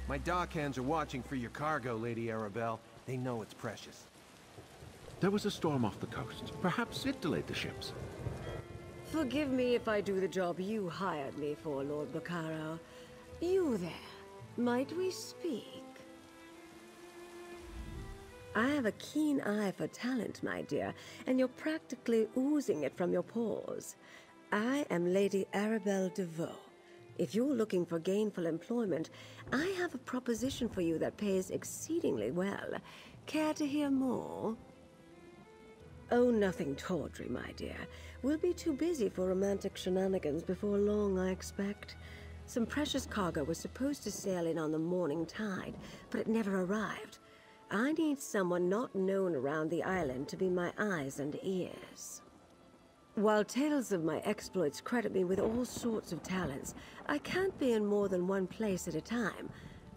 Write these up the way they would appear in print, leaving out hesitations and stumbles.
My dockhands are watching for your cargo, Lady Arabelle. They know it's precious. There was a storm off the coast. Perhaps it delayed the ships. Forgive me if I do the job you hired me for, Lord Baccaro. You there. Might we speak? I have a keen eye for talent, my dear, and you're practically oozing it from your pores. I am Lady Arabelle DeVoe. If you're looking for gainful employment, I have a proposition for you that pays exceedingly well. Care to hear more? Oh, nothing tawdry, my dear. We'll be too busy for romantic shenanigans before long, I expect. Some precious cargo was supposed to sail in on the morning tide, but it never arrived. I need someone not known around the island to be my eyes and ears. While tales of my exploits credit me with all sorts of talents, I can't be in more than one place at a time.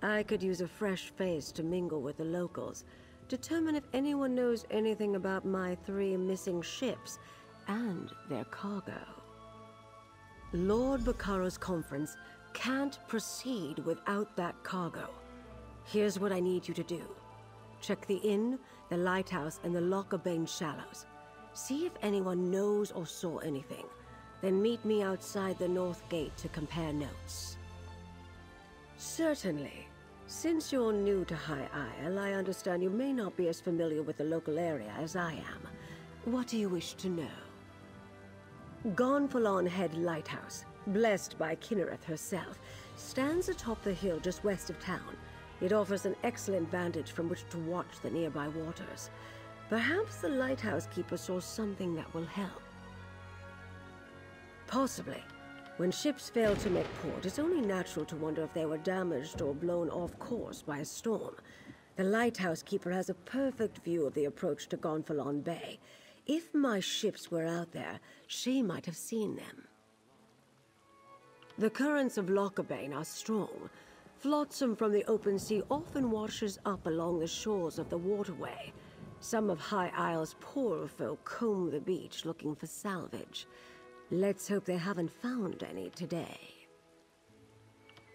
I could use a fresh face to mingle with the locals, determine if anyone knows anything about my 3 missing ships and their cargo. Lord Baccaro's conference can't proceed without that cargo. Here's what I need you to do. Check the inn, the lighthouse, and the Lockabane Shallows. See if anyone knows or saw anything. Then meet me outside the North Gate to compare notes. Certainly. Since you're new to High Isle, I understand you may not be as familiar with the local area as I am. What do you wish to know? Gonfalon Head Lighthouse, blessed by Kinnereth herself, stands atop the hill just west of town. It offers an excellent vantage from which to watch the nearby waters. Perhaps the lighthouse keeper saw something that will help. Possibly. When ships fail to make port, it's only natural to wonder if they were damaged or blown off course by a storm. The lighthouse keeper has a perfect view of the approach to Gonfalon Bay. If my ships were out there, she might have seen them. The currents of Lockabane are strong. Flotsam from the open sea often washes up along the shores of the waterway. Some of High Isle's poorer folk comb the beach looking for salvage. Let's hope they haven't found any today.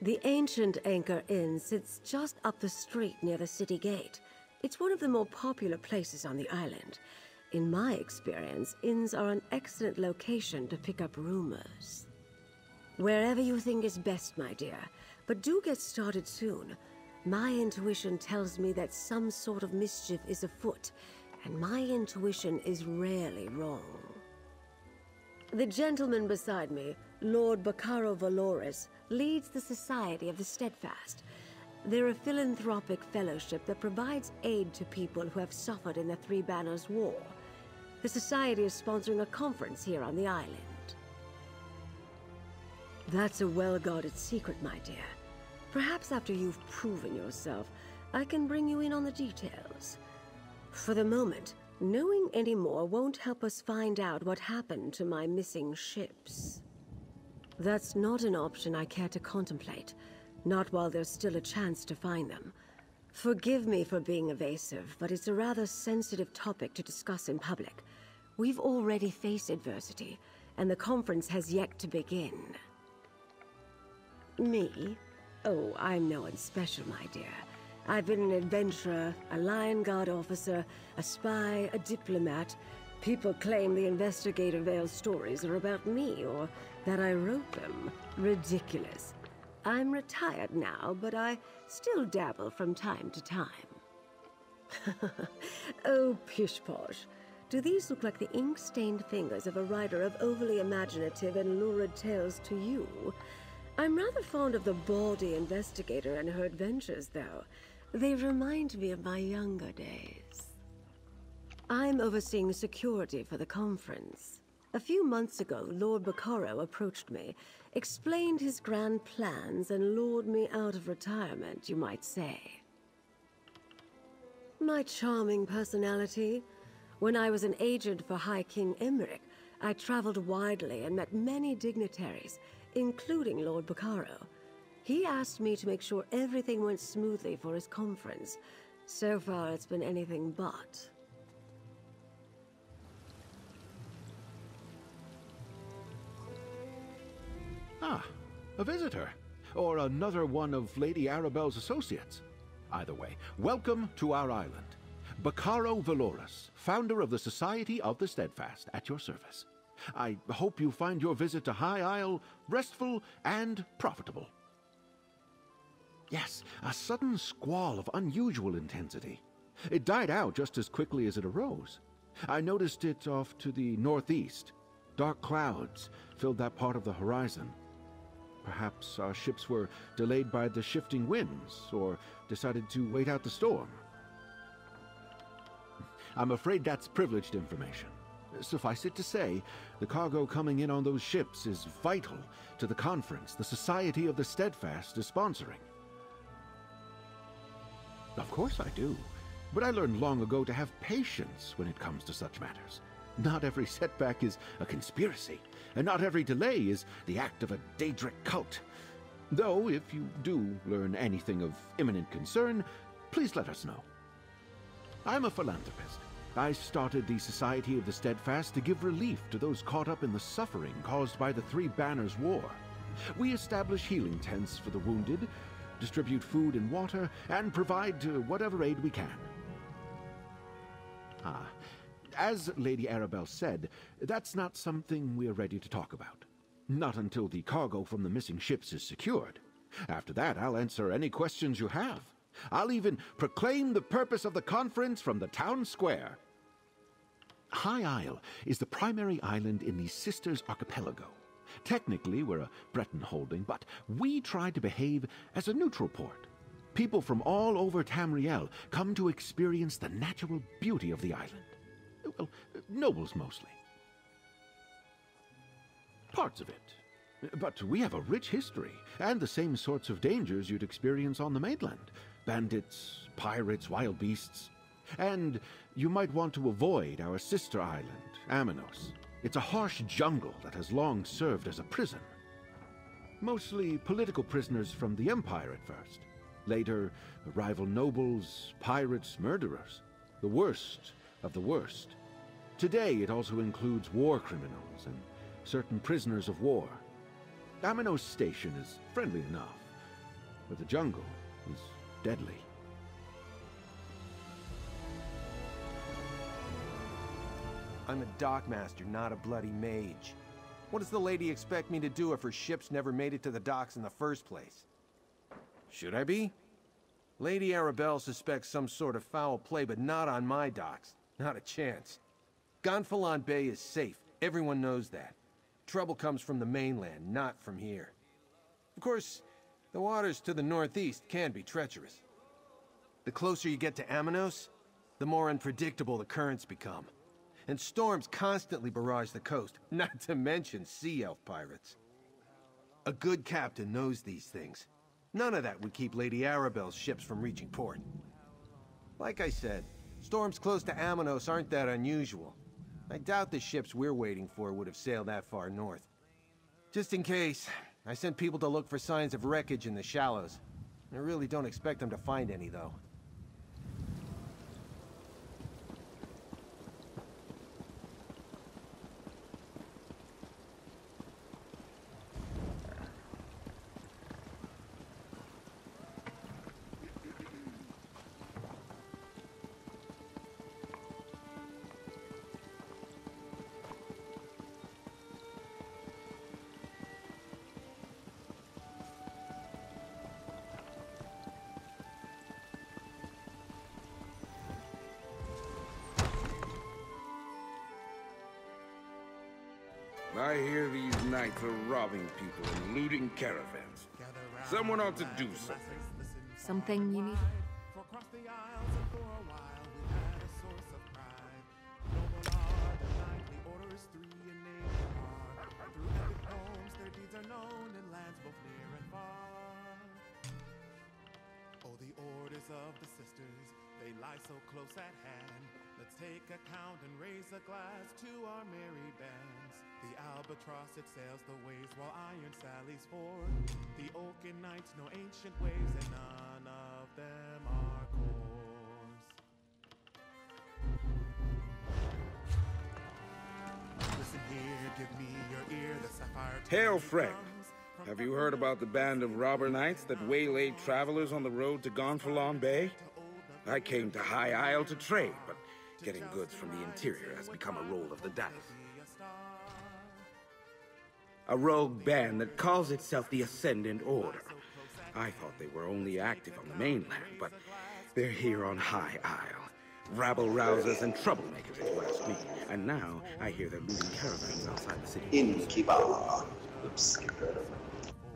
The ancient Anchor Inn sits just up the street near the city gate. It's one of the more popular places on the island. In my experience, inns are an excellent location to pick up rumors. Wherever you think is best, my dear, but do get started soon. My intuition tells me that some sort of mischief is afoot, and my intuition is rarely wrong. The gentleman beside me, Lord Baccaro Valoris, leads the Society of the Steadfast. They're a philanthropic fellowship that provides aid to people who have suffered in the Three Banners War. The Society is sponsoring a conference here on the island. That's a well-guarded secret, my dear. Perhaps after you've proven yourself, I can bring you in on the details. For the moment, knowing any more won't help us find out what happened to my missing ships. That's not an option I care to contemplate, not while there's still a chance to find them. Forgive me for being evasive, but it's a rather sensitive topic to discuss in public. We've already faced adversity, and the conference has yet to begin. Me? Oh, I'm no one special, my dear. I've been an adventurer, a Lion Guard officer, a spy, a diplomat. People claim the Investigator Vale stories are about me, or that I wrote them. Ridiculous. I'm retired now, but I still dabble from time to time. Oh, pish-posh. Do these look like the ink-stained fingers of a writer of overly imaginative and lurid tales to you? I'm rather fond of the baldy investigator and her adventures, though. They remind me of my younger days. I'm overseeing security for the conference. A few months ago, Lord Baccaro approached me, explained his grand plans, and lured me out of retirement, you might say. My charming personality. When I was an agent for High King Emmerich, I traveled widely and met many dignitaries, including Lord Baccaro. He asked me to make sure everything went smoothly for his conference. So far, it's been anything but. Ah, a visitor. or another one of Lady Arabelle's associates. Either way, welcome to our island. Bacaro Valoris, founder of the Society of the Steadfast, at your service. I hope you find your visit to High Isle restful and profitable. Yes, a sudden squall of unusual intensity. It died out just as quickly as it arose. I noticed it off to the northeast. Dark clouds filled that part of the horizon. Perhaps our ships were delayed by the shifting winds, or decided to wait out the storm. I'm afraid that's privileged information. Suffice it to say, the cargo coming in on those ships is vital to the conference the Society of the Steadfast is sponsoring. Of course I do, but I learned long ago to have patience when it comes to such matters. Not every setback is a conspiracy, and not every delay is the act of a Daedric cult. Though, if you do learn anything of imminent concern, please let us know. I'm a philanthropist. I started the Society of the Steadfast to give relief to those caught up in the suffering caused by the Three Banners War. We establish healing tents for the wounded, distribute food and water, and provide whatever aid we can. As Lady Arabelle said, that's not something we're ready to talk about. Not until the cargo from the missing ships is secured. After that, I'll answer any questions you have. I'll even proclaim the purpose of the conference from the town square. High Isle is the primary island in the Sisters Archipelago. Technically, we're a Breton holding, but we try to behave as a neutral port. People from all over Tamriel come to experience the natural beauty of the island. Well, nobles mostly. Parts of it. But we have a rich history, and the same sorts of dangers you'd experience on the mainland. Bandits, pirates, wild beasts. And you might want to avoid our sister island, Amanos. It's a harsh jungle that has long served as a prison. Mostly political prisoners from the Empire at first. Later, rival nobles, pirates, murderers. The worst of the worst. Today, it also includes war criminals and certain prisoners of war. Amanos Station is friendly enough, but the jungle is deadly. I'm a dockmaster, not a bloody mage. What does the lady expect me to do if her ships never made it to the docks in the first place? Should I be? Lady Arabelle suspects some sort of foul play, but not on my docks. Not a chance. Gonfalon Bay is safe. Everyone knows that. Trouble comes from the mainland, not from here. Of course, the waters to the northeast can be treacherous. The closer you get to Amanos, the more unpredictable the currents become. And storms constantly barrage the coast, not to mention sea elf pirates. A good captain knows these things. None of that would keep Lady Arabelle's ships from reaching port. Like I said, storms close to Amanos aren't that unusual. I doubt the ships we're waiting for would have sailed that far north. Just in case, I sent people to look for signs of wreckage in the shallows. I really don't expect them to find any, though. I hear these knights are robbing people and looting caravans. Someone ought to do something. Something you need? Of the sisters, they lie so close at hand. Let's take account and raise a glass to our merry bands. The albatross, it sails the waves while iron sallies forth. The oaken knights know ancient ways and none of them are coarse. Listen here, give me your ear, the sapphire Hail, friend. Have you heard about the band of robber knights that waylaid travelers on the road to Gonfalon Bay? I came to High Isle to trade, but getting goods from the interior has become a roll of the dice. A rogue band that calls itself the Ascendant Order. I thought they were only active on the mainland, but they're here on High Isle. Rabble-rousers and troublemakers, if you ask me. And now, I hear they're looting caravans outside the city. In Kiba. Oops, get rid of it.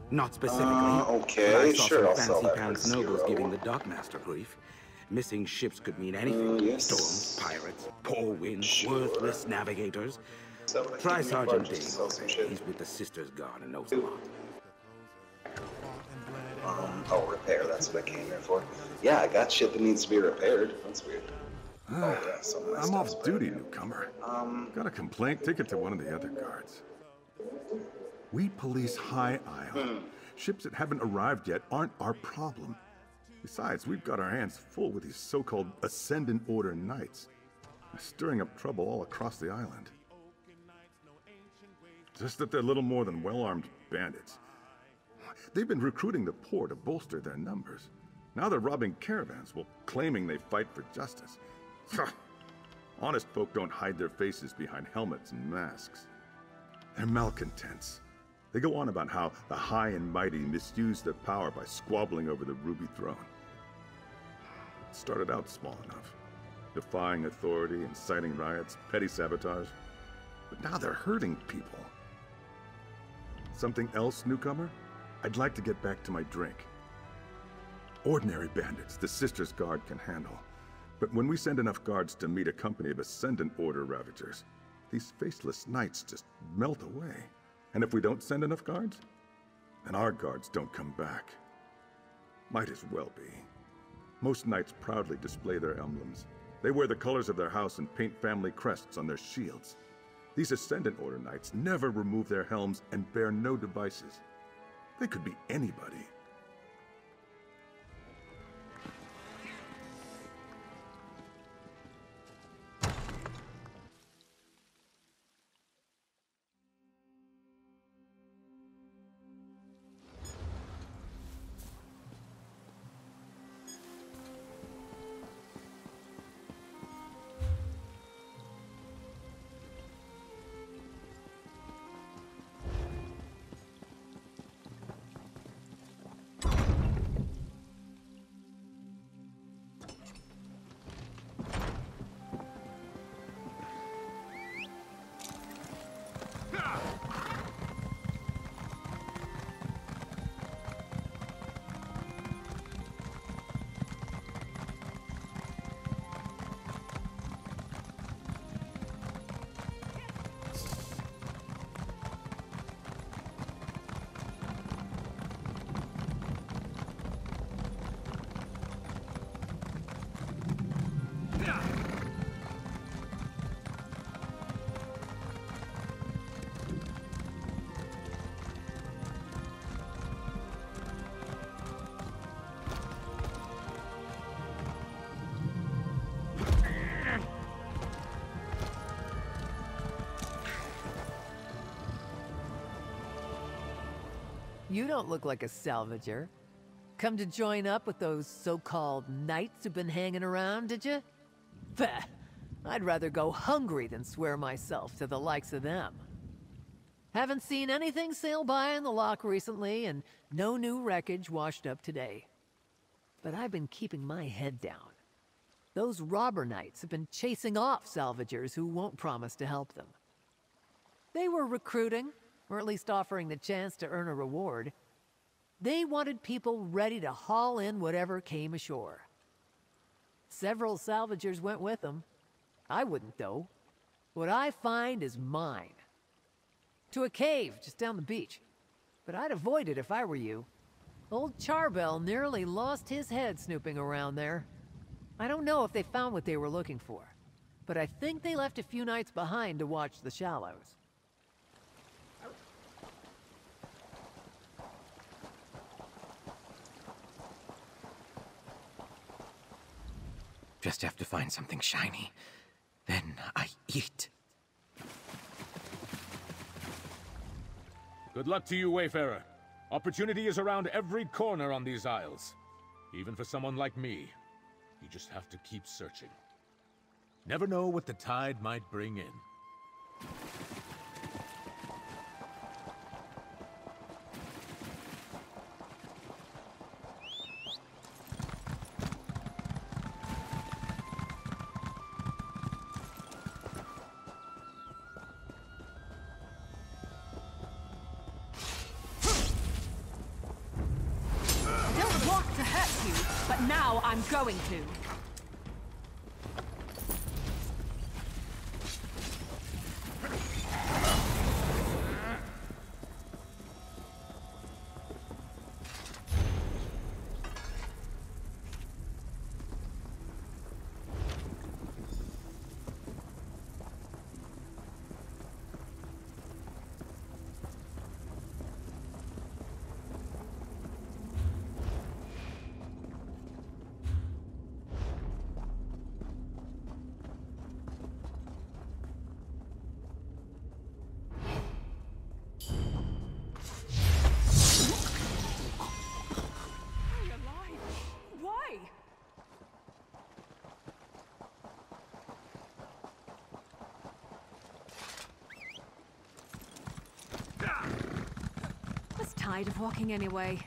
Not specifically. Okay, but I saw sure, I'll some sell fancy that pants for nobles 0. giving the dockmaster grief. Missing ships could mean anything. Yes. Storms, pirates, poor winds, Sure. worthless navigators. So, Try Sergeant Dave. Dave. He's with the Sisters Guard and knows a lot. Oh, repair, that's what I came here for. Yeah, I got shit that needs to be repaired. That's weird. Oh, yeah, some of my I'm stuff's off duty, bad. newcomer. Got a complaint? Take it to one of the other guards. We police High Isle. Ships that haven't arrived yet aren't our problem. Besides, we've got our hands full with these so-called Ascendant Order Knights. They're stirring up trouble all across the island. Just that they're little more than well-armed bandits. They've been recruiting the poor to bolster their numbers. Now they're robbing caravans while claiming they fight for justice. Honest folk don't hide their faces behind helmets and masks. They're malcontents. They go on about how the high and mighty misuse their power by squabbling over the Ruby Throne. It started out small enough, defying authority, inciting riots, petty sabotage. But now they're hurting people. Something else, newcomer? I'd like to get back to my drink. Ordinary bandits, the Sisters Guard can handle. But when we send enough guards to meet a company of Ascendant Order Ravagers, these faceless knights just melt away. And if we don't send enough guards, then our guards don't come back. Might as well be. Most knights proudly display their emblems. They wear the colors of their house and paint family crests on their shields. These Ascendant Order Knights never remove their helms and bear no devices. They could be anybody. You don't look like a salvager. Come to join up with those so-called knights who've been hanging around, did you? Bah! I'd rather go hungry than swear myself to the likes of them. Haven't seen anything sail by in the lock recently, and no new wreckage washed up today. But I've been keeping my head down. Those robber knights have been chasing off salvagers who won't promise to help them. They were recruiting, or at least offering the chance to earn a reward. They wanted people ready to haul in whatever came ashore. Several salvagers went with them. I wouldn't, though. What I find is mine. To a cave just down the beach. But I'd avoid it if I were you. Old Charbel nearly lost his head snooping around there. I don't know if they found what they were looking for, but I think they left a few knights behind to watch the shallows. Just have to find something shiny. Then I eat. Good luck to you, Wayfarer. Opportunity is around every corner on these isles. Even for someone like me. You just have to keep searching. Never know what the tide might bring in. I'm going to. Tired of walking anyway.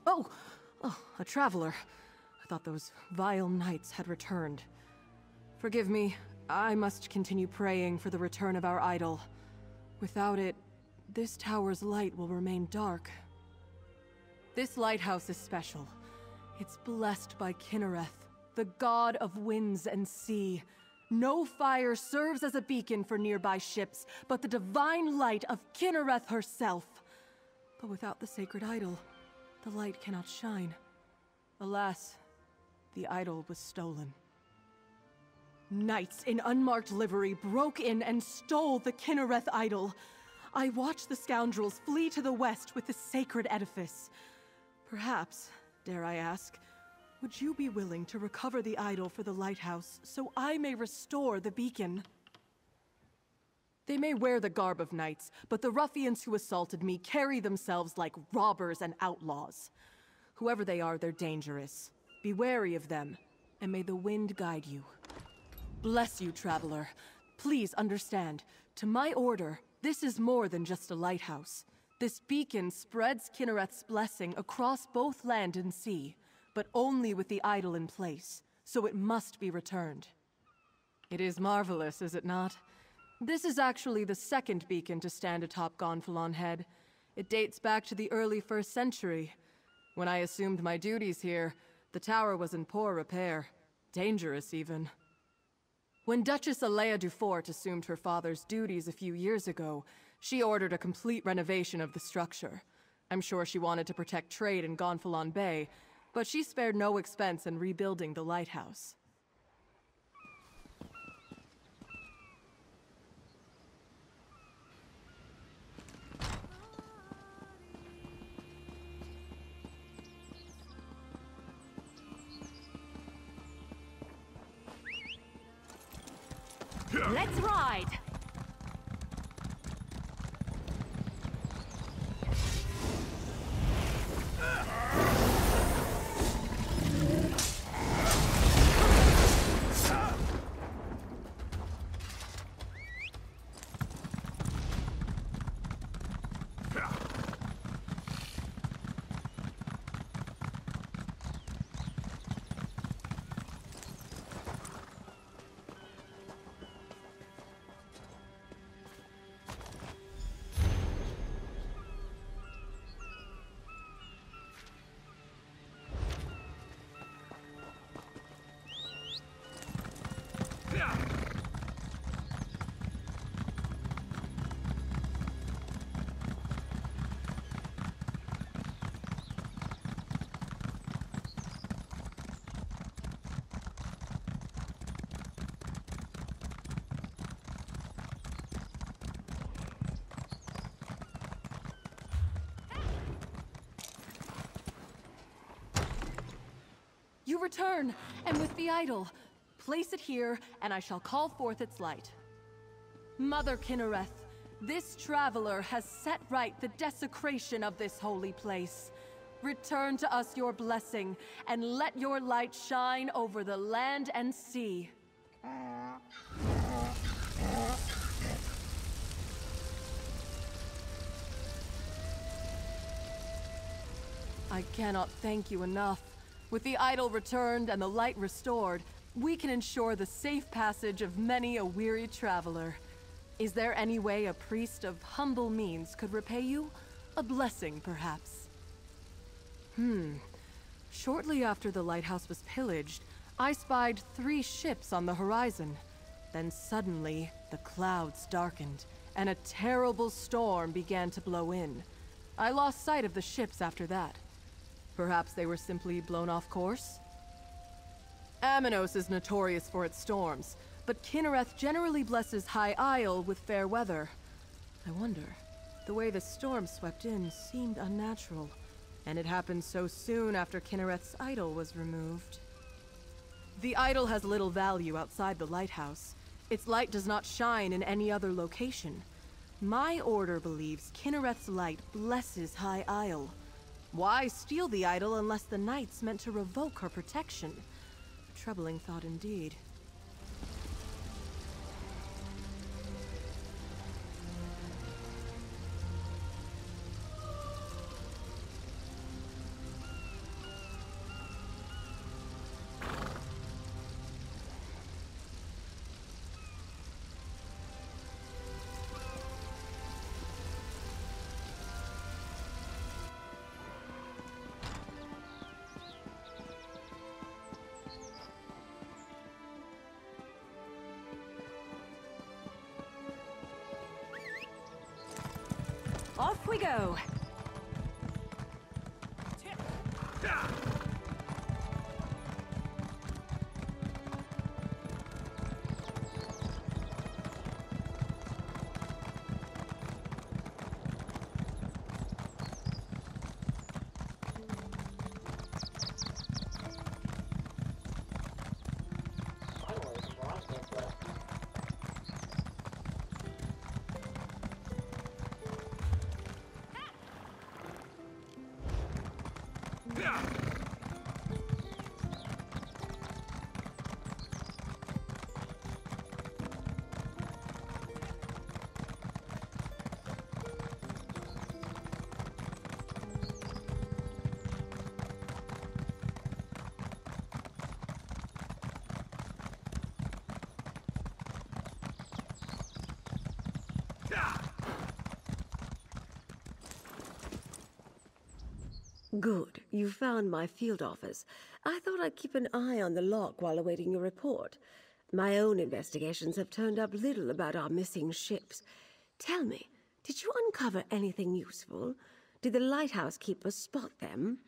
Oh, a traveler. I thought those vile knights had returned. Forgive me, I must continue praying for the return of our idol. Without it, this tower's light will remain dark. This lighthouse is special. It's blessed by Kinnereth, the god of winds and sea. No fire serves as a beacon for nearby ships, but the divine light of Kinnereth herself. But without the sacred idol, the light cannot shine. Alas, the idol was stolen. Knights in unmarked livery broke in and stole the Kinnereth idol. I watched the scoundrels flee to the west with the sacred edifice. Perhaps, dare I ask, would you be willing to recover the idol for the lighthouse so I may restore the beacon? They may wear the garb of knights, but the ruffians who assaulted me carry themselves like robbers and outlaws. Whoever they are, they're dangerous. Be wary of them, and may the wind guide you. Bless you, traveler. Please understand, to my order, this is more than just a lighthouse. This beacon spreads Kinnereth's blessing across both land and sea, but only with the idol in place, so it must be returned. It is marvelous, is it not? This is actually the second beacon to stand atop Gonfalon Head. It dates back to the early 1st century. When I assumed my duties here, the tower was in poor repair. Dangerous, even. When Duchess Alea Dufort assumed her father's duties a few years ago, she ordered a complete renovation of the structure. I'm sure she wanted to protect trade in Gonfalon Bay, but she spared no expense in rebuilding the lighthouse. Let's ride! You return, and with the idol. Place it here, and I shall call forth its light. Mother Kinnereth, this traveler has set right the desecration of this holy place. Return to us your blessing, and let your light shine over the land and sea. I cannot thank you enough. With the idol returned and the light restored, we can ensure the safe passage of many a weary traveler. Is there any way a priest of humble means could repay you? A blessing, perhaps? Shortly after the lighthouse was pillaged, I spied 3 ships on the horizon. Then suddenly, the clouds darkened, and a terrible storm began to blow in. I lost sight of the ships after that. Perhaps they were simply blown off course? Amanos is notorious for its storms, but Kinnereth generally blesses High Isle with fair weather. I wonder, the way the storm swept in seemed unnatural, and it happened so soon after Kinnereth's idol was removed. The idol has little value outside the lighthouse. Its light does not shine in any other location. My order believes Kinnereth's light blesses High Isle. Why steal the idol unless the knights meant to revoke her protection? A troubling thought indeed. Off we go! Good. You found my field office. I thought I'd keep an eye on the lock while awaiting your report. My own investigations have turned up little about our missing ships. Tell me, did you uncover anything useful? Did the lighthouse keeper spot them?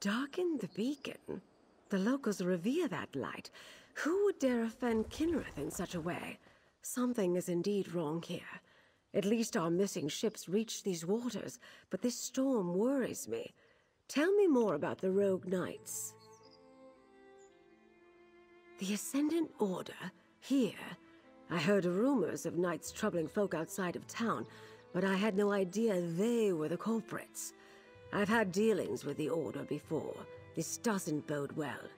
Darken the beacon? The locals revere that light. Who would dare offend Kinnereth in such a way? Something is indeed wrong here. At least our missing ships reached these waters, but this storm worries me. Tell me more about the rogue knights. The Ascendant Order? Here? I heard rumors of knights troubling folk outside of town, but I had no idea they were the culprits. I've had dealings with the Order before. This doesn't bode well.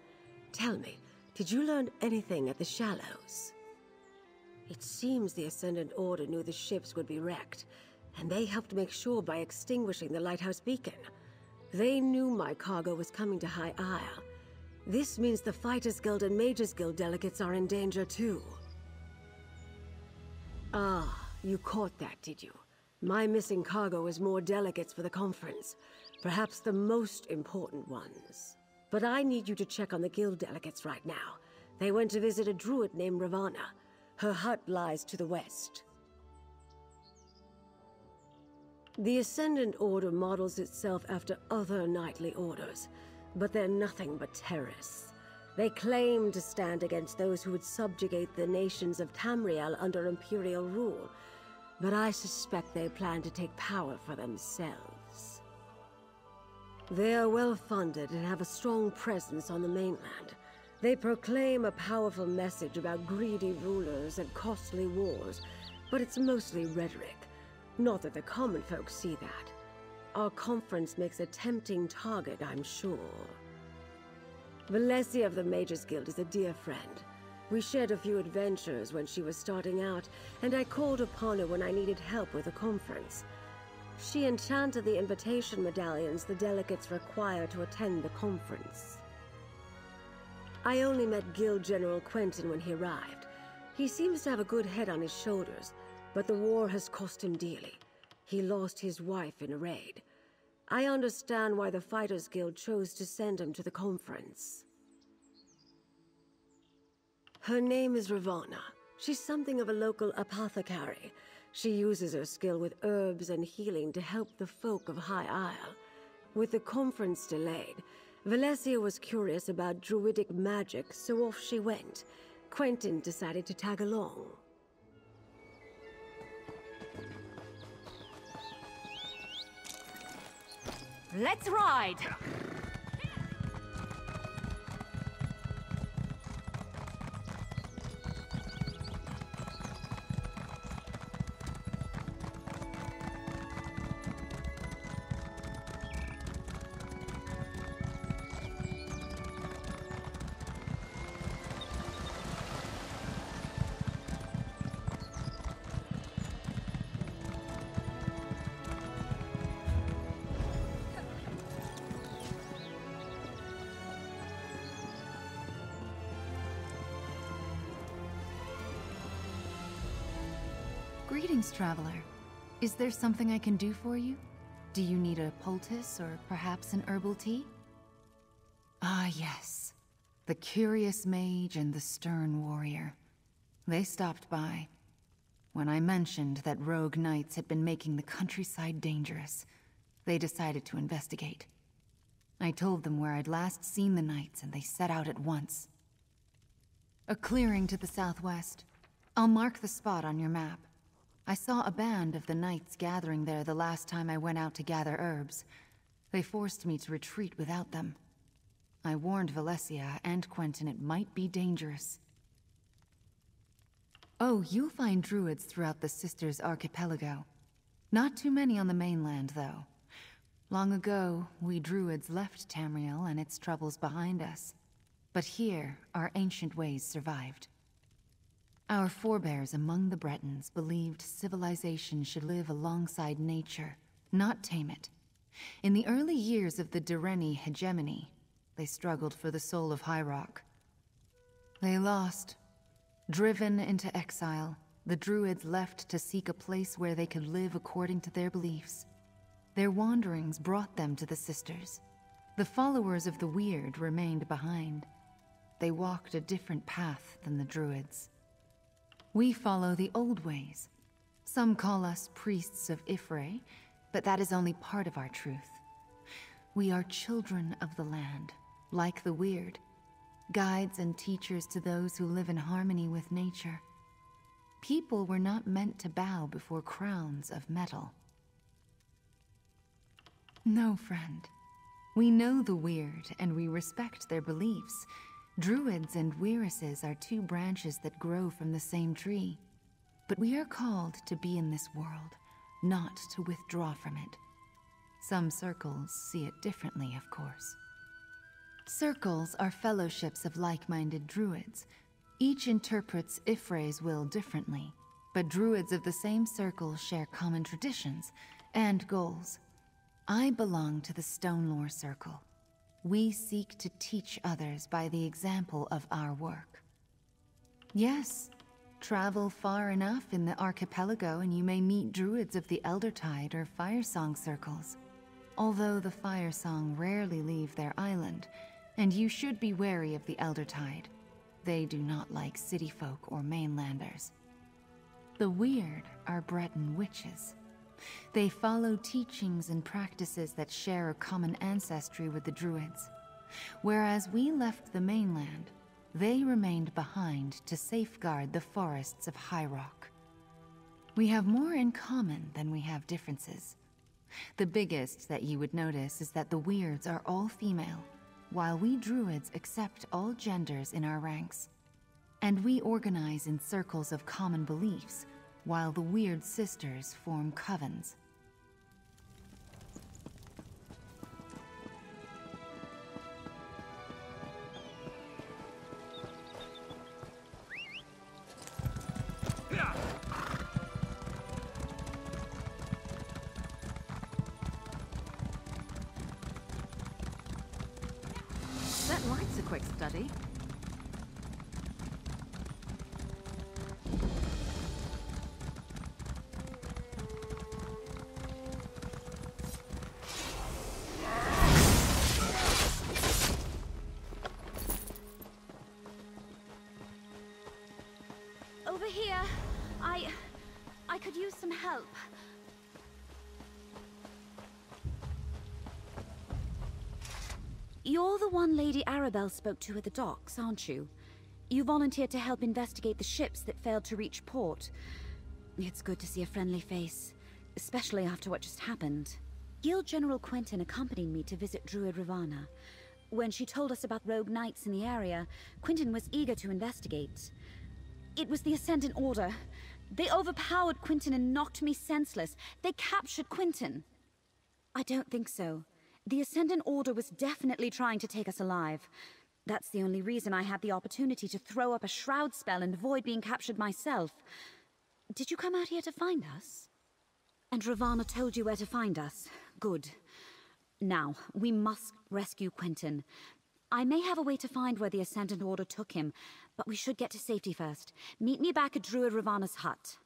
Tell me, did you learn anything at the Shallows? It seems the Ascendant Order knew the ships would be wrecked, and they helped make sure by extinguishing the lighthouse beacon. They knew my cargo was coming to High Isle. This means the Fighters Guild and Mages Guild delegates are in danger too. Ah, you caught that, did you? My missing cargo is more delegates for the conference. Perhaps the most important ones. But I need you to check on the guild delegates right now. They went to visit a druid named Ravana. Her hut lies to the west. The Ascendant Order models itself after other knightly orders, but they're nothing but terrorists. They claim to stand against those who would subjugate the nations of Tamriel under Imperial rule, but I suspect they plan to take power for themselves. They are well-funded and have a strong presence on the mainland. They proclaim a powerful message about greedy rulers and costly wars, but it's mostly rhetoric. Not that the common folk see that. Our conference makes a tempting target, I'm sure. Valesia of the Mages Guild is a dear friend. We shared a few adventures when she was starting out, and I called upon her when I needed help with a conference. She enchanted the invitation medallions the delegates require to attend the conference. I only met Guild General Quentin when he arrived. He seems to have a good head on his shoulders, but the war has cost him dearly. He lost his wife in a raid. I understand why the Fighters Guild chose to send him to the conference. Her name is Ravana. She's something of a local apothecary. She uses her skill with herbs and healing to help the folk of High Isle. With the conference delayed, Valesia was curious about druidic magic, so off she went. Quentin decided to tag along. Let's ride! Greetings, traveler. Is there something I can do for you? Do you need a poultice or perhaps an herbal tea? Ah, yes. The curious mage and the stern warrior. They stopped by. When I mentioned that rogue knights had been making the countryside dangerous, they decided to investigate. I told them where I'd last seen the knights, and they set out at once. A clearing to the southwest. I'll mark the spot on your map. I saw a band of the knights gathering there the last time I went out to gather herbs. They forced me to retreat without them. I warned Valesia and Quentin it might be dangerous. Oh, you'll find druids throughout the Sisters Archipelago. Not too many on the mainland, though. Long ago, we druids left Tamriel and its troubles behind us. But here, our ancient ways survived. Our forebears among the Bretons believed civilization should live alongside nature, not tame it. In the early years of the Direni hegemony, they struggled for the soul of High Rock. They lost. Driven into exile, the Druids left to seek a place where they could live according to their beliefs. Their wanderings brought them to the Sisters. The followers of the Weird remained behind. They walked a different path than the Druids. We follow the old ways. Some call us priests of Ifre, but that is only part of our truth. We are children of the land, like the Weird, guides and teachers to those who live in harmony with nature. People were not meant to bow before crowns of metal. No, friend. We know the Weird, and we respect their beliefs, Druids and weiresses are two branches that grow from the same tree. But we are called to be in this world, not to withdraw from it. Some circles see it differently, of course. Circles are fellowships of like-minded druids. Each interprets Ifre's will differently, but druids of the same circle share common traditions and goals. I belong to the Stonelore Circle. We seek to teach others by the example of our work. Yes, travel far enough in the archipelago and you may meet druids of the Eldertide or Firesong circles. Although the Firesong rarely leave their island, and you should be wary of the Eldertide. They do not like city folk or mainlanders. The Weird are Breton witches. They follow teachings and practices that share a common ancestry with the Druids. Whereas we left the mainland, they remained behind to safeguard the forests of High Rock. We have more in common than we have differences. The biggest that you would notice is that the Weirds are all female, while we Druids accept all genders in our ranks. And we organize in circles of common beliefs, while the Weird sisters form covens. That light's a quick study. Over here. I could use some help. You're the one Lady Arabelle spoke to at the docks, aren't you? You volunteered to help investigate the ships that failed to reach port. It's good to see a friendly face, especially after what just happened. Guild General Quentin accompanied me to visit Druid Ravana. When she told us about rogue knights in the area, Quentin was eager to investigate. It was the Ascendant Order. They overpowered Quentin and knocked me senseless. They captured Quentin. I don't think so. The Ascendant Order was definitely trying to take us alive. That's the only reason I had the opportunity to throw up a shroud spell and avoid being captured myself. Did you come out here to find us? And Ravana told you where to find us. Good. Now, we must rescue Quentin. I may have a way to find where the Ascendant Order took him, but we should get to safety first. Meet me back at Druid Ravana's hut.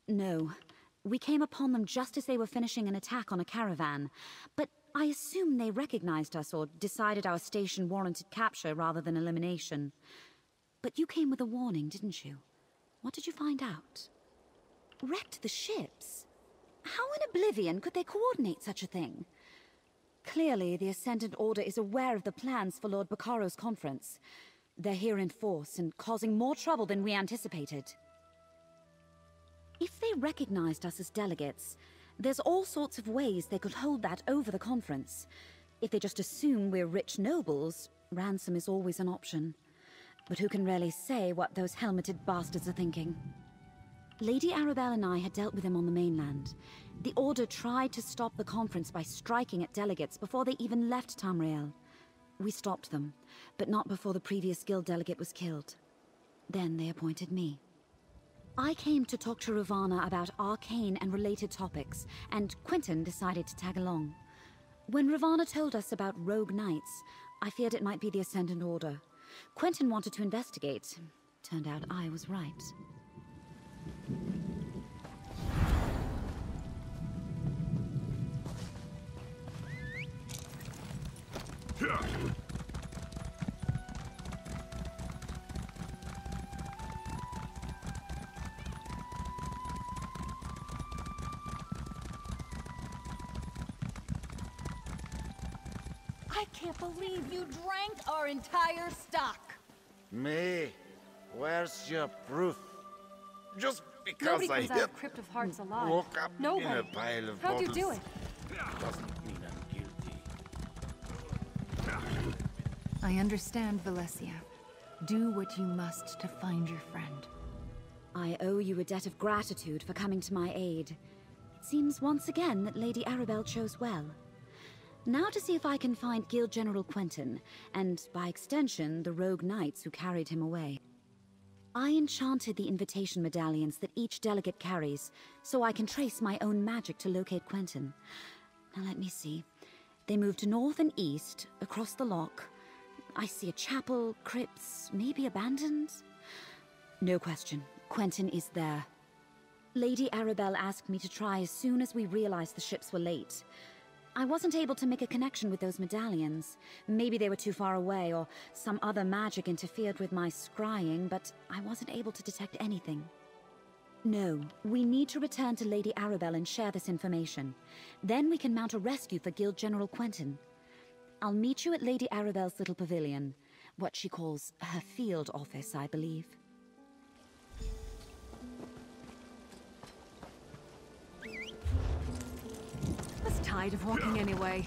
No. We came upon them just as they were finishing an attack on a caravan. But I assume they recognized us or decided our station warranted capture rather than elimination. But you came with a warning, didn't you? What did you find out? Wrecked the ships? How in oblivion could they coordinate such a thing? Clearly, the Ascendant Order is aware of the plans for Lord Baccaro's conference. They're here in force and causing more trouble than we anticipated. If they recognized us as delegates, there's all sorts of ways they could hold that over the conference. If they just assume we're rich nobles, ransom is always an option. But who can really say what those helmeted bastards are thinking? Lady Arabelle and I had dealt with them on the mainland. The Order tried to stop the conference by striking at delegates before they even left Tamriel. We stopped them, but not before the previous guild delegate was killed. Then they appointed me. I came to talk to Ravana about arcane and related topics, and Quentin decided to tag along. When Ravana told us about rogue knights, I feared it might be the Ascendant Order. Quentin wanted to investigate. Turned out I was right. I can't believe you drank our entire stock. Me? Where's your proof? Just because Nobody I comes out of Crypt of Hearts alive. woke up Nobody. in a pile of How'd bottles you do it? doesn't mean I'm guilty. I understand, Valencia. Do what you must to find your friend. I owe you a debt of gratitude for coming to my aid. It seems once again that Lady Arabelle chose well. Now to see if I can find Guild General Quentin, and by extension, the rogue knights who carried him away. I enchanted the invitation medallions that each delegate carries, so I can trace my own magic to locate Quentin. Now let me see. They moved north and east, across the loch. I see a chapel, crypts, maybe abandoned? No question. Quentin is there. Lady Arabelle asked me to try as soon as we realized the ships were late. I wasn't able to make a connection with those medallions. Maybe they were too far away, or some other magic interfered with my scrying, but I wasn't able to detect anything. No, we need to return to Lady Arabelle and share this information. Then we can mount a rescue for Guild General Quentin. I'll meet you at Lady Arabelle's little pavilion. What she calls her field office, I believe. I was tired of walking anyway.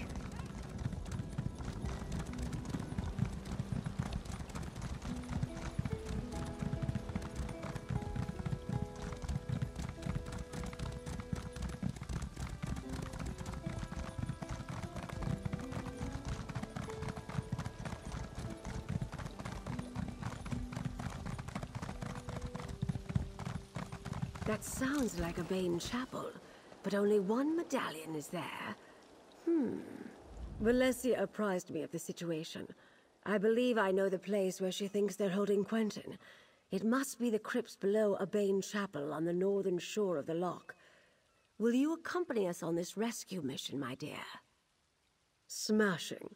That sounds like a Bane chapel, but only one medallion is there. Valencia apprised me of the situation. I believe I know the place where she thinks they're holding Quentin. It must be the crypts below a Bane chapel on the northern shore of the loch. Will you accompany us on this rescue mission, my dear? Smashing.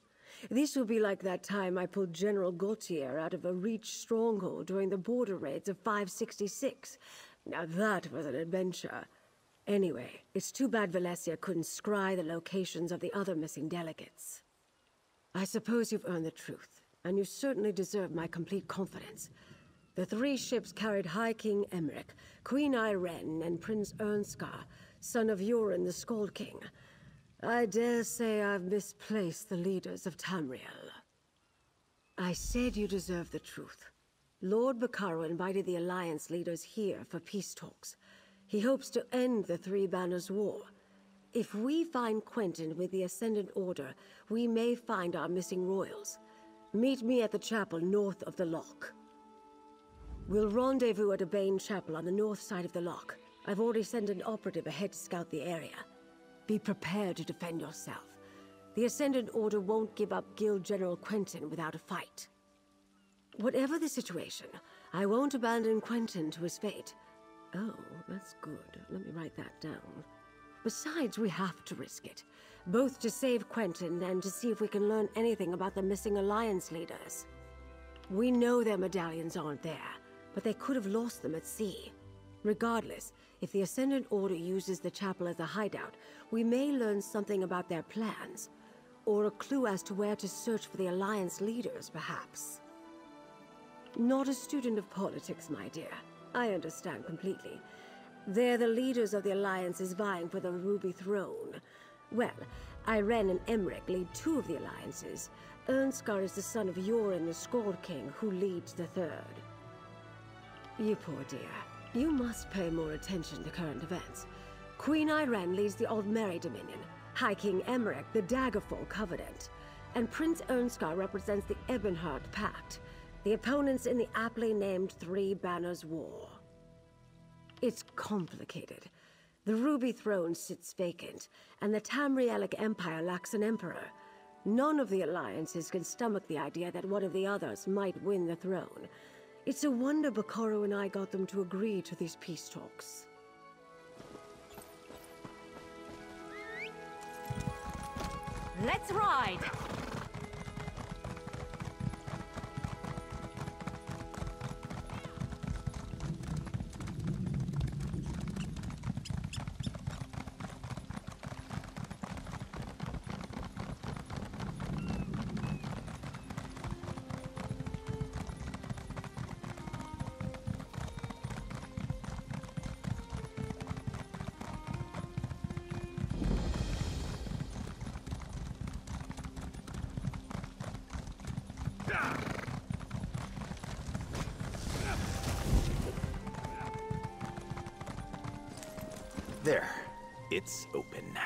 This will be like that time I pulled General Gautier out of a Reach stronghold during the border raids of 566. Now that was an adventure. Anyway, it's too bad Valencia couldn't scry the locations of the other missing delegates. I suppose you've earned the truth, and you certainly deserve my complete confidence. The 3 ships carried High King Emmerich, Queen Irene, and Prince Ernskar, son of Yoren the Skald King. I dare say I've misplaced the leaders of Tamriel. I said you deserve the truth. Lord Bacaro invited the Alliance leaders here for peace talks. He hopes to end the Three Banners War. If we find Quentin with the Ascendant Order, we may find our missing royals. Meet me at the chapel north of the loch. We'll rendezvous at a Bane chapel on the north side of the loch. I've already sent an operative ahead to scout the area. Be prepared to defend yourself. The Ascendant Order won't give up Guild General Quentin without a fight. Whatever the situation, I won't abandon Quentin to his fate. Oh, that's good. Let me write that down. Besides, we have to risk it. Both to save Quentin and to see if we can learn anything about the missing Alliance leaders. We know their medallions aren't there, but they could have lost them at sea. Regardless, if the Ascendant Order uses the chapel as a hideout, we may learn something about their plans. Or a clue as to where to search for the Alliance leaders, perhaps. Not a student of politics, my dear. I understand completely. They're the leaders of the Alliances vying for the Ruby Throne. Well, Irene and Emmerich lead 2 of the Alliances. Ernskar is the son of Yoren the Skald King, who leads the 3rd. You poor dear. You must pay more attention to current events. Queen Irene leads the Aldmeri Dominion, High King Emmerich the Daggerfall Covenant, and Prince Ernskar represents the Ebonheart Pact, the opponents in the aptly named Three Banners War. It's complicated. The Ruby Throne sits vacant, and the Tamrielic Empire lacks an emperor. None of the alliances can stomach the idea that one of the others might win the throne. It's a wonder Bacaro and I got them to agree to these peace talks. Let's ride! There. It's open.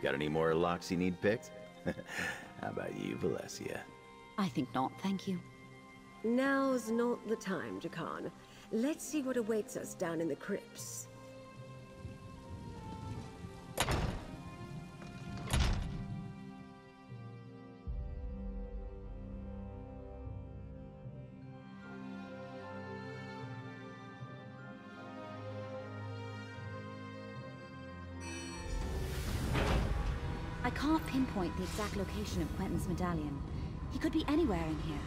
Got any more locks you need picked? How about you, Valencia? I think not, thank you. Now's not the time, Jakan. Let's see what awaits us down in the crypts. I can't pinpoint the exact location of Quentin's medallion. He could be anywhere in here.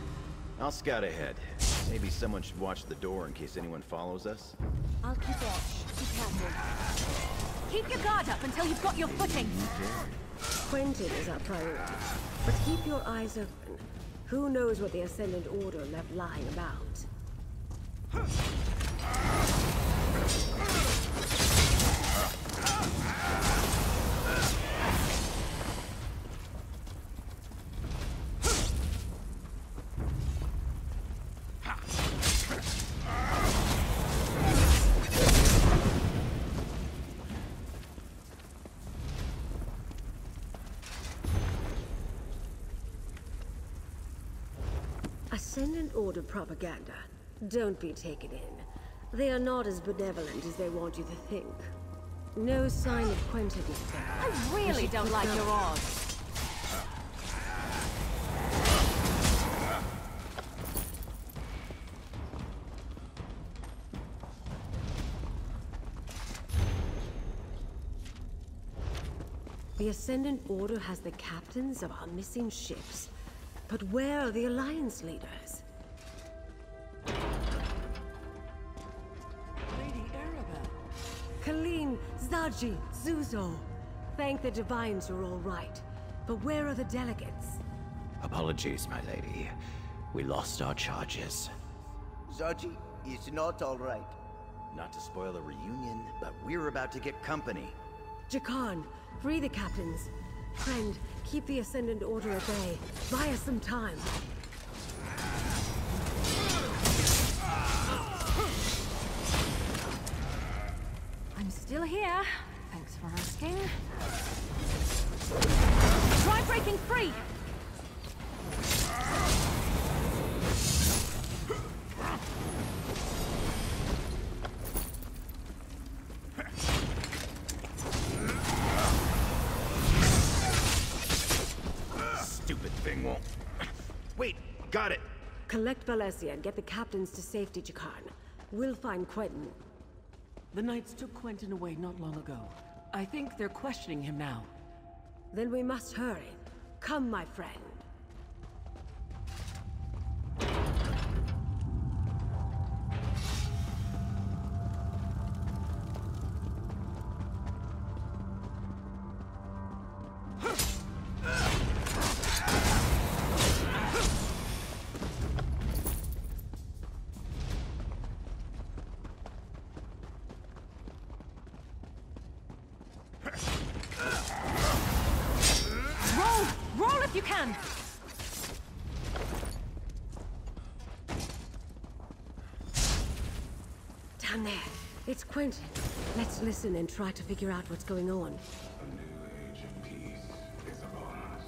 I'll scout ahead. Maybe someone should watch the door in case anyone follows us. I'll keep watch. Be careful. Keep your guard up until you've got your footing. Quentin is our priority, but keep your eyes open. Who knows what the Ascendant Order left lying about? Ascendant Order propaganda. Don't be taken in. They are not as benevolent as they want you to think. No sign of Quentin yet. I really don't like your odds. The Ascendant Order has the captains of our missing ships. But where are the Alliance leaders? Lady Arabelle. Colleen, Zaji, Zuzo. Thank the Divines you're all right. But where are the delegates? Apologies, my lady. We lost our charges. Zaji is not all right. Not to spoil the reunion, but we're about to get company. Jakan, free the captains. Friend, keep the Ascendant Order at bay. Buy us some time. I'm still here. Thanks for asking. Try breaking free! Stupid thing won't... Wait, got it! Collect Valencia and get the captains to safety, Jakan. We'll find Quentin. The Knights took Quentin away not long ago. I think they're questioning him now. Then we must hurry. Come, my friend. Roll if you can! Down there. It's Quentin. Let's listen and try to figure out what's going on. A new age of peace is upon us.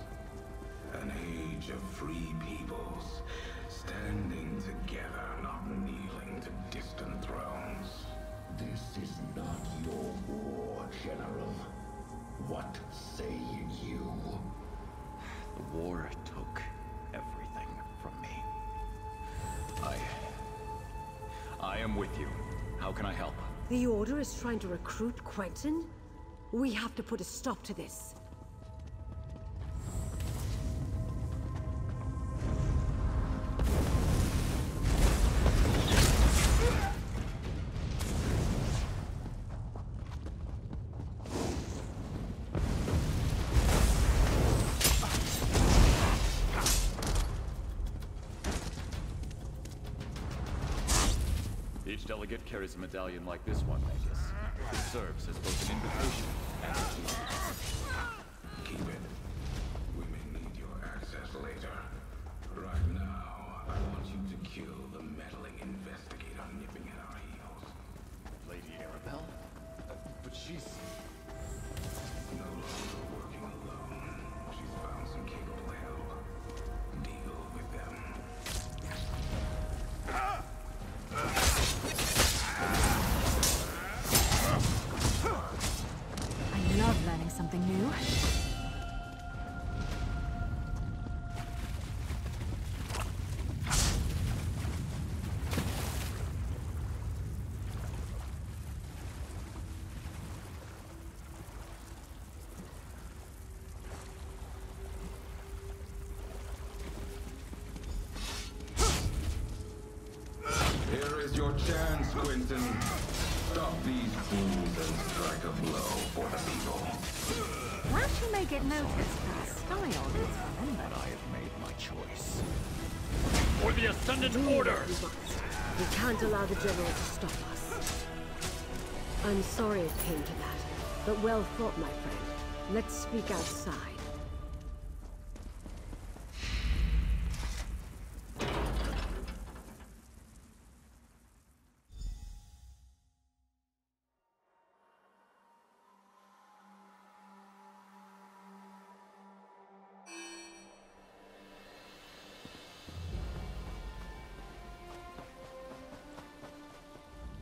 An age of free peoples, standing together, not kneeling to distant thrones. This is not your war, General. What say you? The war took everything from me. I am with you. How can I help? The Order is trying to recruit Quentin? We have to put a stop to this. Each delegate carries a medallion like this one, Magus. It serves as both an invitation and a key. Keep it. We may need your access later. Right now, chance, Quentin. Stop these fools and strike a blow for the people. Glad you may get noticed for our style this time, But I have made my choice. For the Ascendant Order! We can't allow the General to stop us. I'm sorry it came to that, but well fought, my friend. Let's speak outside.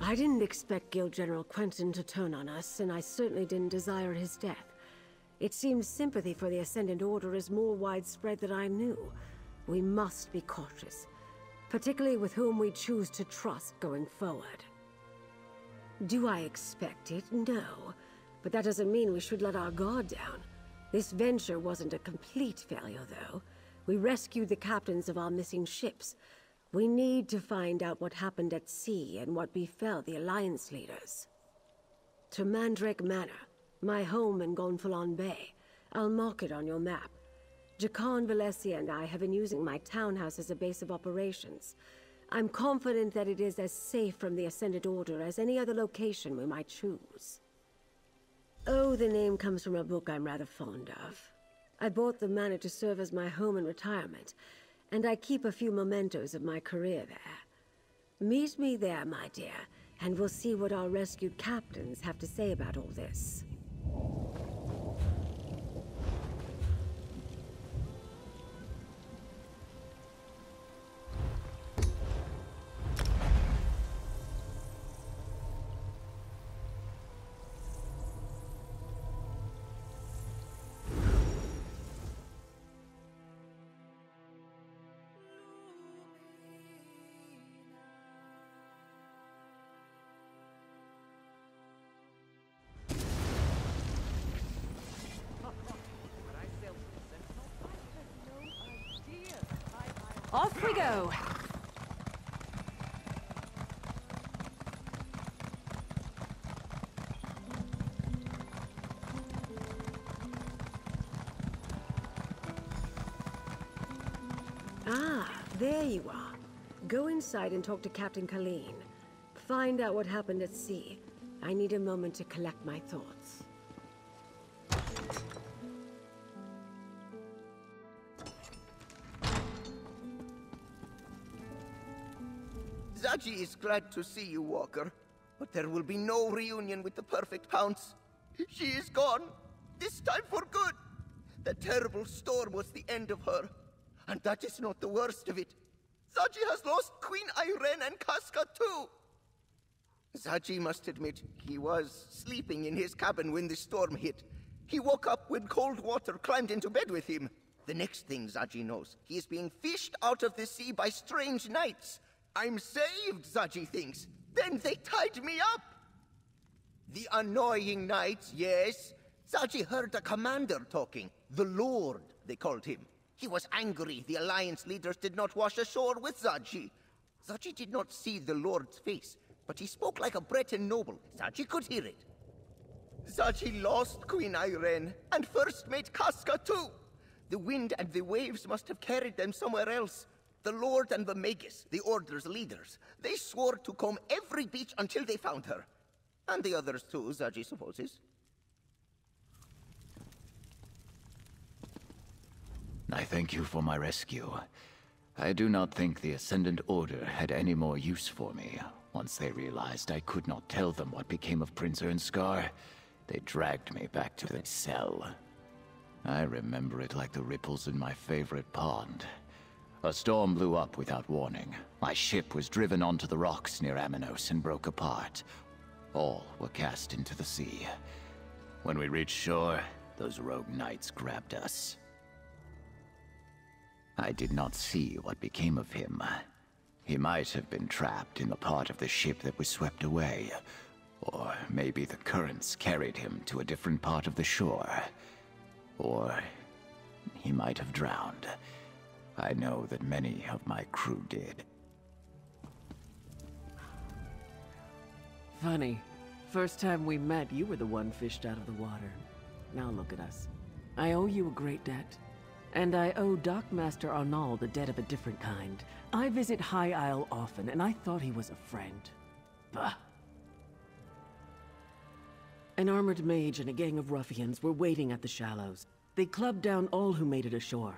I didn't expect Guild General Quentin to turn on us, and I certainly didn't desire his death. It seems sympathy for the Ascendant Order is more widespread than I knew. We must be cautious, particularly with whom we choose to trust going forward. Do I expect it? No. But that doesn't mean we should let our guard down. This venture wasn't a complete failure, though. We rescued the captains of our missing ships. We need to find out what happened at sea and what befell the Alliance leaders. To Mandrake Manor, my home in Gonfalon Bay. I'll mark it on your map. Jacan, Valencia, and I have been using my townhouse as a base of operations. I'm confident that it is as safe from the Ascended Order as any other location we might choose. Oh, the name comes from a book I'm rather fond of. I bought the manor to serve as my home in retirement, and I keep a few mementos of my career there. Meet me there, my dear, and we'll see what our rescued captains have to say about all this. Off we go! Ah, there you are. Go inside and talk to Captain Colleen. Find out what happened at sea. I need a moment to collect my thoughts. Zaji is glad to see you, Walker. But there will be no reunion with the Perfect Pounce. She is gone. This time for good. The terrible storm was the end of her. And that is not the worst of it. Zaji has lost Queen Irene and Casca too. Zaji must admit he was sleeping in his cabin when the storm hit. He woke up when cold water climbed into bed with him. The next thing Zaji knows, he is being fished out of the sea by strange knights. I'm saved, Zaji thinks. Then they tied me up. The annoying knights, yes. Zaji heard the commander talking. The Lord, they called him. He was angry the Alliance leaders did not wash ashore with Zaji. Zaji did not see the Lord's face, but he spoke like a Breton noble. Zaji could hear it. Zaji lost Queen Irene, and first mate Casca too. The wind and the waves must have carried them somewhere else. The Lord and the Magus, the Order's leaders, they swore to comb every beach until they found her. And the others too, Zaji supposes. I thank you for my rescue. I do not think the Ascendant Order had any more use for me. Once they realized I could not tell them what became of Prince Ernskar, they dragged me back to the cell. I remember it like the ripples in my favorite pond. A storm blew up without warning. My ship was driven onto the rocks near Aminos and broke apart. All were cast into the sea. When we reached shore, those rogue knights grabbed us. I did not see what became of him. He might have been trapped in the part of the ship that was swept away. Or maybe the currents carried him to a different part of the shore. Or he might have drowned. I know that many of my crew did. Funny. First time we met, you were the one fished out of the water. Now look at us. I owe you a great debt. And I owe Dockmaster Arnauld a debt of a different kind. I visit High Isle often, and I thought he was a friend. Bah. An armored mage and a gang of ruffians were waiting at the shallows. They clubbed down all who made it ashore.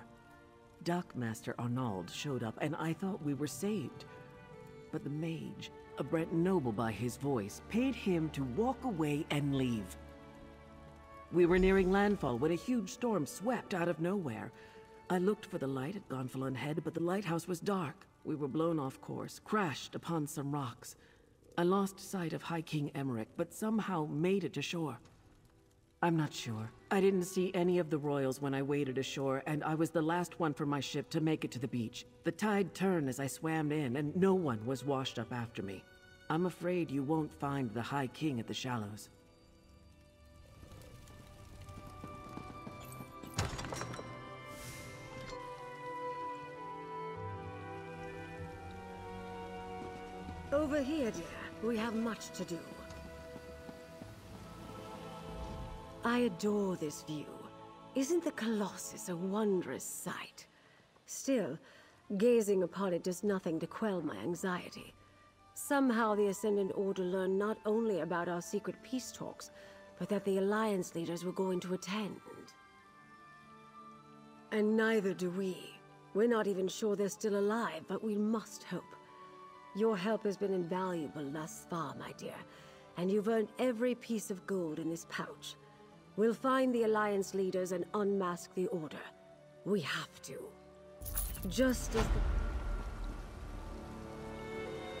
Dockmaster Arnauld showed up, and I thought we were saved. But the mage, a Brent noble by his voice, paid him to walk away and leave. We were nearing landfall when a huge storm swept out of nowhere. I looked for the light at Gonfalon Head, but the lighthouse was dark. We were blown off course, crashed upon some rocks. I lost sight of High King Emmerich, but somehow made it to shore. I'm not sure. I didn't see any of the royals when I waded ashore, and I was the last one from my ship to make it to the beach. The tide turned as I swam in, and no one was washed up after me. I'm afraid you won't find the High King at the shallows. Over here, dear. We have much to do. I adore this view. Isn't the Colossus a wondrous sight? Still, gazing upon it does nothing to quell my anxiety. Somehow the Ascendant Order learned not only about our secret peace talks, but that the Alliance leaders were going to attend. And neither do we. We're not even sure they're still alive, but we must hope. Your help has been invaluable thus far, my dear, and you've earned every piece of gold in this pouch. We'll find the Alliance leaders and unmask the Order. We have to. Just as the...